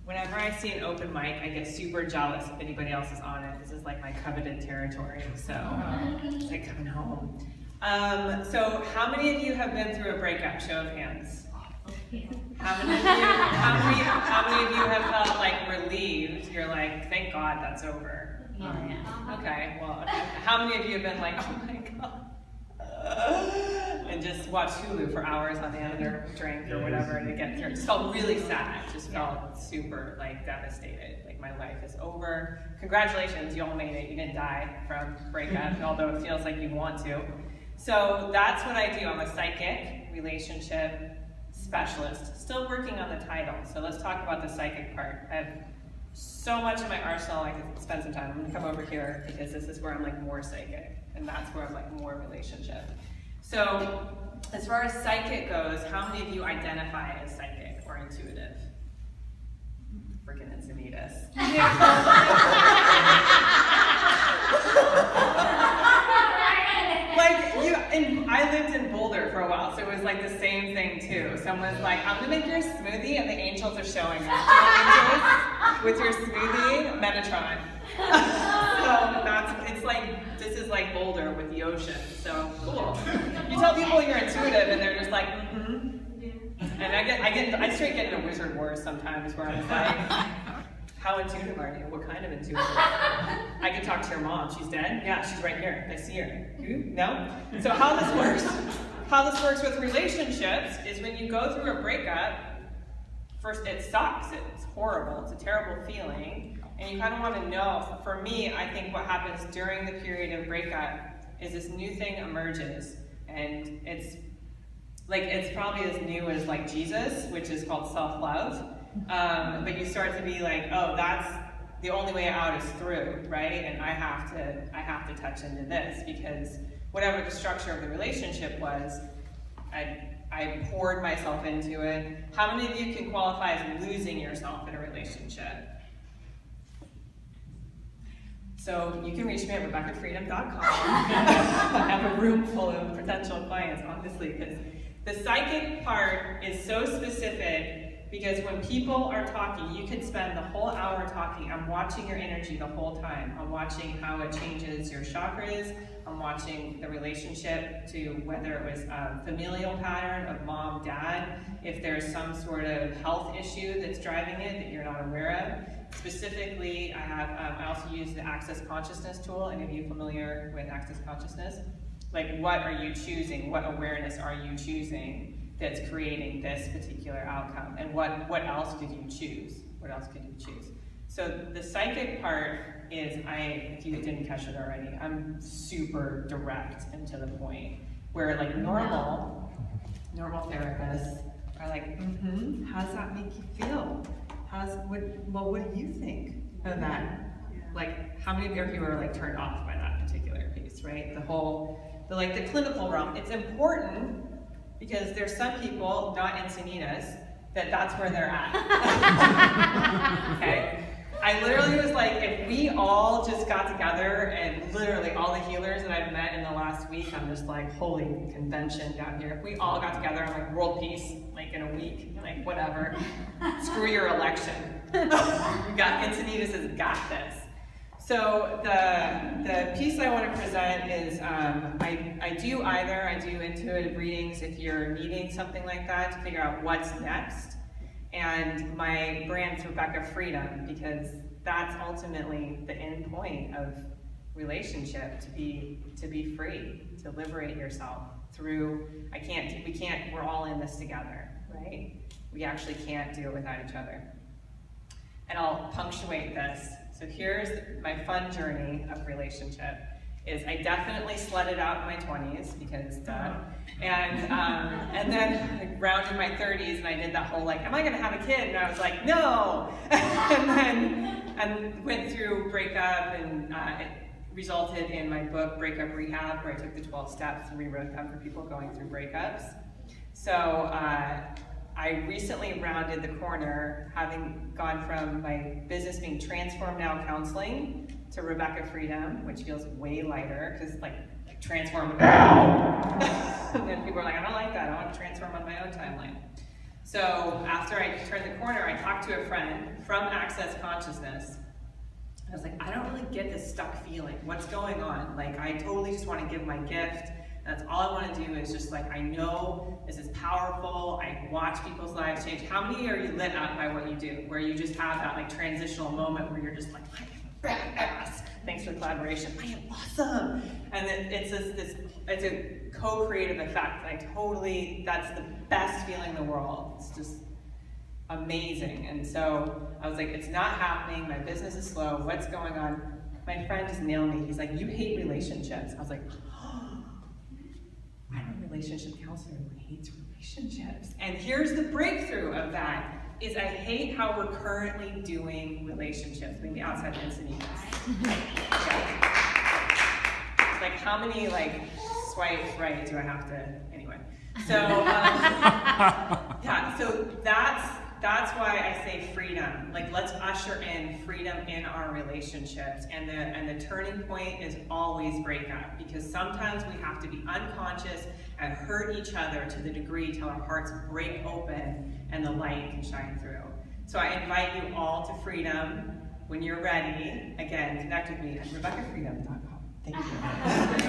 Whenever I see an open mic, I get super jealous if anybody else is on it. This is like my coveted territory, so it's like coming home. So how many of you have been through a breakup? Show of hands. How many of you have felt like relieved? You're like, thank God that's over. Okay, well, how many of you have been like, oh my God? And just watch Hulu for hours on the end of their drink or whatever to get through. It just felt really sad. Just felt super like devastated. Like my life is over. Congratulations, you all made it. You didn't die from breakup, although it feels like you want to. So that's what I do. I'm a psychic relationship specialist. Still working on the title. So let's talk about the psychic part. I have so much in my arsenal. I could spend some time. I'm gonna come over here because this is where I'm like more psychic. And that's where I'm like more relationship. So as far as psychic goes, how many of you identify as psychic or intuitive? Freaking Encinitas. And I lived in Boulder for a while, so it was like the same thing too. Someone's like, I'm gonna make your smoothie, and the angels are showing up. With your smoothie, Metatron. So it's like, this is like Boulder with the ocean, so cool. You tell people you're intuitive, and they're just like, And I straight get into wizard wars sometimes where I'm like, how intuitive are you? What kind of intuitive? I can talk to your mom. She's dead? Yeah, she's right here. I see her. Who? No? So how this works with relationships is when you go through a breakup, first it sucks. It's horrible. It's a terrible feeling. And you kind of want to know, for me, I think what happens during the period of breakup is this new thing emerges. And it's probably as new as like Jesus, which is called self-love. But you start to be like, oh, that's the only way out is through, right? And I have to touch into this because whatever the structure of the relationship was, I poured myself into it. How many of you can qualify as losing yourself in a relationship? So you can reach me at RebekahFreedom.com. I have a room full of potential clients, honestly, because the psychic part is so specific. Because when people are talking, you could spend the whole hour talking. I'm watching your energy the whole time. I'm watching how it changes your chakras. I'm watching the relationship to whether it was a familial pattern of mom, dad, if there's some sort of health issue that's driving it that you're not aware of. Specifically, I also use the Access Consciousness tool. Any of you familiar with Access Consciousness? Like, what are you choosing? What awareness are you choosing that's creating this particular outcome? And what else could you choose? What else could you choose? So the psychic part is, if you didn't catch it already, I'm super direct and to the point. Where like normal therapists are like, how does that make you feel? What do you think of that? Like, how many of you are like turned off by that particular piece, right? The clinical realm. It's important because there's some people, not Encinitas, that's where they're at. Okay? I literally was like, if we all just got together and literally all the healers that I've met in the last week, I'm just like, holy convention down here. If we all got together, I'm like, world peace, like in a week, like whatever. Screw your election. Encinitas has got this. So the piece I want to present is, I do intuitive readings if you're needing something like that to figure out what's next. And my brand's Rebekah Freedom, because that's ultimately the end point of relationship, to be free, to liberate yourself through, we're all in this together, right? We actually can't do it without each other. And I'll punctuate this. So here's my fun journey of relationship. I definitely sludded out in my 20s because duh. And then rounded my 30s and I did that whole like, am I gonna have a kid? And I was like, no! and went through breakup and it resulted in my book, Breakup Rehab, where I took the 12 steps and rewrote them for people going through breakups. So I recently rounded the corner, having gone from my business being Transform Now Counseling to Rebekah Freedom, which feels way lighter, because like transform now. And then people are like, I don't like that, I want to transform on my own timeline. So after I turned the corner, I talked to a friend from Access Consciousness. I was like, I don't really get this stuck feeling. What's going on? Like, I totally just want to give my gift. That's all I want to do is just like, I know this is powerful. I watch people's lives change. How many are you lit up by what you do? Where you just have that like transitional moment where you're just like, I am badass. Thanks for the collaboration. I am awesome. And then it's it's a co-creative effect. Like totally, that's the best feeling in the world. It's just amazing. And so I was like, it's not happening. My business is slow. What's going on? My friend just nailed me. He's like, you hate relationships. I was like, I'm a relationship counselor who hates relationships. And here's the breakthrough of that, is I hate how we're currently doing relationships. Maybe outside the incident. Like how many like swipes right do I have to, anyway. So, yeah, so that's why I say freedom. Like let's usher in freedom in our relationships. And the turning point is always breakup, because sometimes we have to be unconscious and hurt each other to the degree till our hearts break open and the light can shine through. So I invite you all to freedom when you're ready. Again, connect with me at RebekahFreedom.com. Thank you.